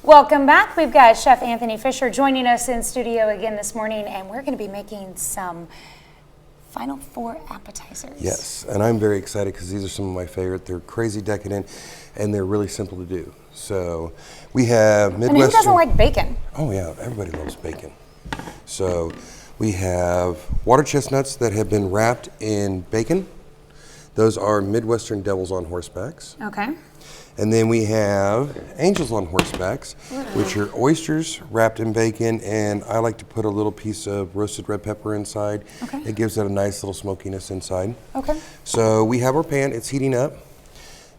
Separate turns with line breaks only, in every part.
Welcome back. We've got Chef Anthony Fisher joining us in studio again this morning, and we're going to be making some Final Four appetizers.
Yes, and I'm very excited because these are some of my favorite. They're crazy decadent, and they're really simple to do. So we have Midwestern.
And who doesn't like bacon?
Oh yeah, everybody loves bacon. So we have water chestnuts that have been wrapped in bacon. Those are Midwestern Devils on Horsebacks.
Okay.
And then we have Angels on Horsebacks, which are oysters wrapped in bacon, and I like to put a little piece of roasted red pepper inside.
Okay.
It gives it a nice little smokiness inside.
Okay.
So we have our pan, it's heating up.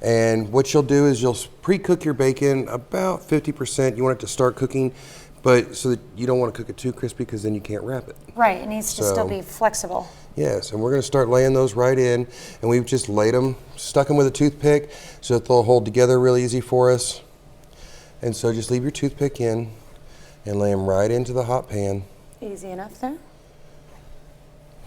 And what you'll do is you'll pre-cook your bacon about 50%. You want it to start cooking, but so that you don't want to cook it too crispy because then you can't wrap it.
Right, it needs to still be flexible.
Yes, and we're going to start laying those right in, and we've just laid them, stuck them with a toothpick so that they'll hold together real easy for us. And so just leave your toothpick in and lay them right into the hot pan.
Easy enough there.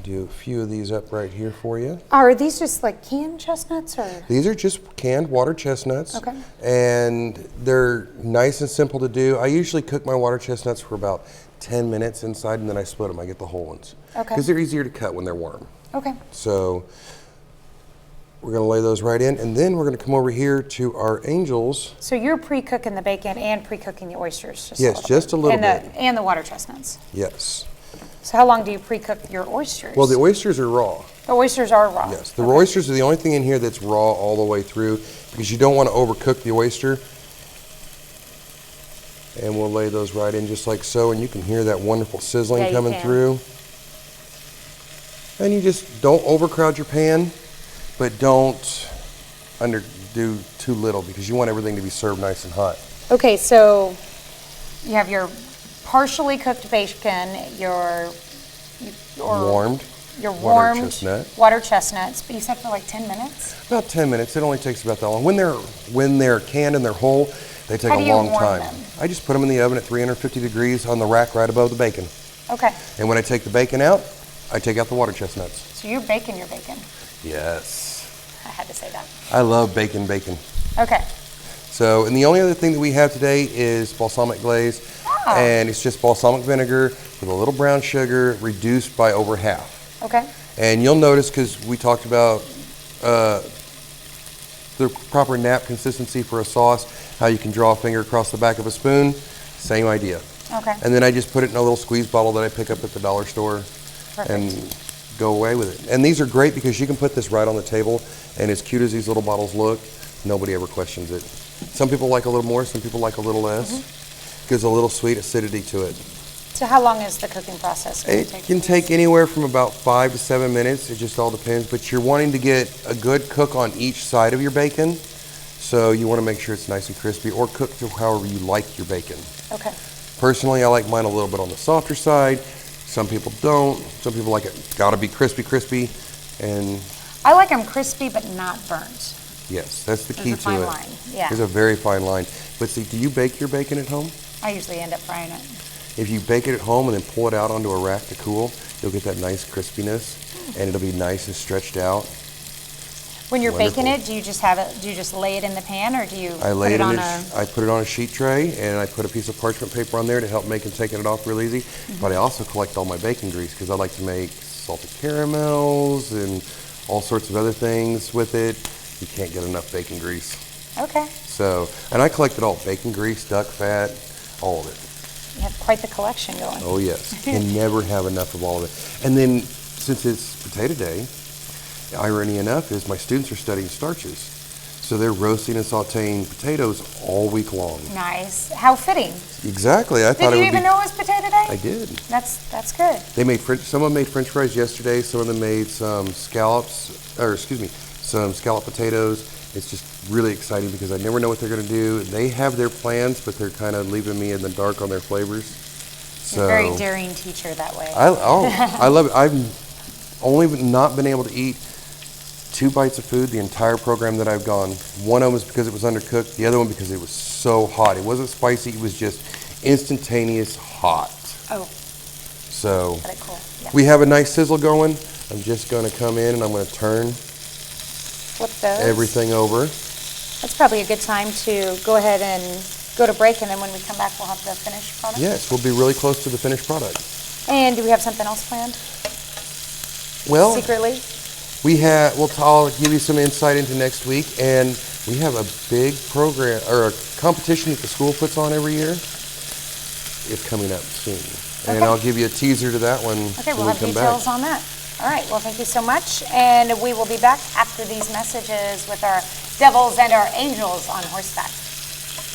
Do a few of these up right here for you.
Are these just like canned chestnuts, or?
These are just canned water chestnuts.
Okay.
And they're nice and simple to do. I usually cook my water chestnuts for about 10 minutes inside, and then I split them. I get the whole ones.
Okay.
Because they're easier to cut when they're warm.
Okay.
So we're going to lay those right in, and then we're going to come over here to our angels.
So you're pre-cooking the bacon and pre-cooking the oysters?
Yes, just a little bit.
And the water chestnuts?
Yes.
So how long do you pre-cook your oysters?
Well, the oysters are raw.
The oysters are raw?
Yes, the oysters are the only thing in here that's raw all the way through because you don't want to overcook the oyster. And we'll lay those right in just like so, and you can hear that wonderful sizzling coming through. And you just don't overcrowd your pan, but don't underdo too little because you want everything to be served nice and hot.
Okay, so you have your partially cooked bacon, your warmed water chestnuts, but you said for like 10 minutes?
About 10 minutes. It only takes about that long. When they're canned and they're whole, they take a long time.
Them?
I just put them in the oven at 350 degrees on the rack right above the bacon.
Okay.
And when I take the bacon out, I take out the water chestnuts.
So you're baking your bacon?
Yes.
I had to say that.
I love bacon.
Okay.
So, and the only other thing that we have today is balsamic glaze. Oh. And it's just balsamic vinegar with a little brown sugar reduced by over half.
Okay.
And you'll notice, because we talked about the proper nap consistency for a sauce, how you can draw a finger across the back of a spoon, same idea.
Okay.
And then I just put it in a little squeeze bottle that I pick up at the dollar store. Perfect. And go away with it. And these are great because you can put this right on the table, and as cute as these little bottles look, nobody ever questions it. Some people like a little more, some people like a little less. Gives a little sweet acidity to it.
So how long is the cooking process going to take?
It can take anywhere from about 5 to 7 minutes. It just all depends. But you're wanting to get a good cook on each side of your bacon. So you want to make sure it's nice and crispy, or cook to however you like your bacon.
Okay.
Personally, I like mine a little bit on the softer side. Some people don't. Some people like it gotta be crispy. And
I like them crispy but not burnt.
yes, that's the key to it.
There's a fine line. Yeah.
There's a very fine line. But see, do you bake your bacon at home?
I usually end up frying it.
If you bake it at home and then pull it out onto a rack to cool, you'll get that nice crispiness, and it'll be nice and stretched out.
When you're baking it, do you just lay it in the pan, or do you
I put it on a sheet tray, and I put a piece of parchment paper on there to help make taking it off real easy. But I also collect all my bacon grease because I like to make salted caramels and all sorts of other things with it. You can't get enough bacon grease.
Okay.
So, and I collect it all: bacon grease, duck fat, all of it.
You have quite the collection going.
Oh yes, can never have enough of all of it. And then, since it's potato day, irony enough is my students are studying starches. So they're roasting and sauteing potatoes all week long.
Nice. How fitting.
Exactly.
Did you even know it was potato day?
I did.
That's good.
They made someone made French fries yesterday. Some of them made some scallop potatoes. It's just really exciting because I never know what they're going to do. They have their plans, but they're kind of leaving me in the dark on their flavors. So,
you're a very daring teacher that way.
I love it. I've only not been able to eat 2 bites of food the entire program that I've gone. One of them was because it was undercooked. The other one because it was so hot. It wasn't spicy. It was just instantaneous hot.
Oh.
So
very cool. Yeah.
We have a nice sizzle going. I'm just going to come in and I'm going to turn
Flip those.
everything over.
That's probably a good time to go ahead and go to break, and then when we come back, we'll have the finished product?
Yes, we'll be really close to the finished product.
And do we have something else planned?
Well,
secretly?
I'll give you some insight into next week, and we have a big program, or a competition that the school puts on every year. It's coming up soon. And I'll give you a teaser to that one
Okay,
when
we'll
we
have
come
details
back.
on that. All right, well, thank you so much. And we will be back after these messages with our devils and our angels on horseback.